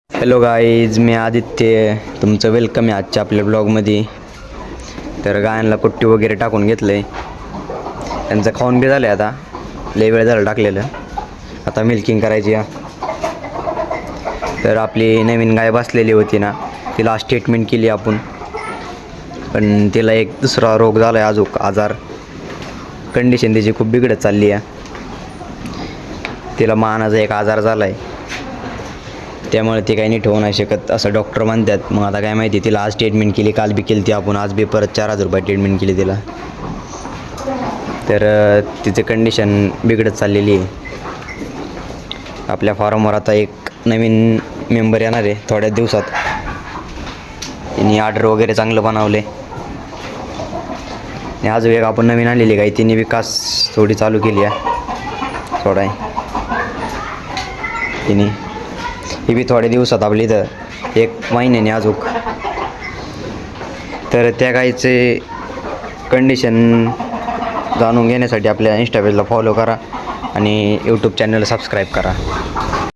Hello guys, मी आदित्य, तुमचं welcome आहे आजच्या आपल्या ब्लॉगमध्ये. तर गायांना कुट्टी वगैरे टाकून घेतलं आहे. त्यांचं खाऊन बी झालं आहे. आता लय वेळ झालं टाकलेलं. आता मिल्किंग करायची आहे. तर आपली नवीन गाय बसलेली होती ना, तिला आज ट्रीटमेंट केली आपण. पण तिला एक दुसरा रोग झाला आहे, अजून आजार. कंडिशन तिची खूप बिघडत चालली आहे. तिला मानाचा एक आजार झाला आहे, त्यामुळे ती काही नीट होऊ नाही शकत असं डॉक्टर म्हणतात. मग आता काय माहिती, तिला आज ट्रीटमेंट केली, काल बी केली ती आपण, आज बी परत 4,000 रुपये ट्रीटमेंट केली तिला. तर तिचं कंडिशन बिघडत चाललेली आहे. आपल्या फार्मवर आता एक नवीन मेंबर येणार आहे थोड्याच दिवसात. तिने ऑर्डर वगैरे चांगलं बनवले. आणि अजून एक आपण नवीन आलेली गाय, तिने विकास थोडी चालू केली आहे थोडा आहे तिने. ही बी थोड्या दिवसात आपली इथं 1 महिन्याने अजून. तर त्या गाईचे कंडिशन जाणून घेण्यासाठी आपल्या इंस्टा पेजला फॉलो करा आणि यूट्यूब चॅनलला सबस्क्राईब करा.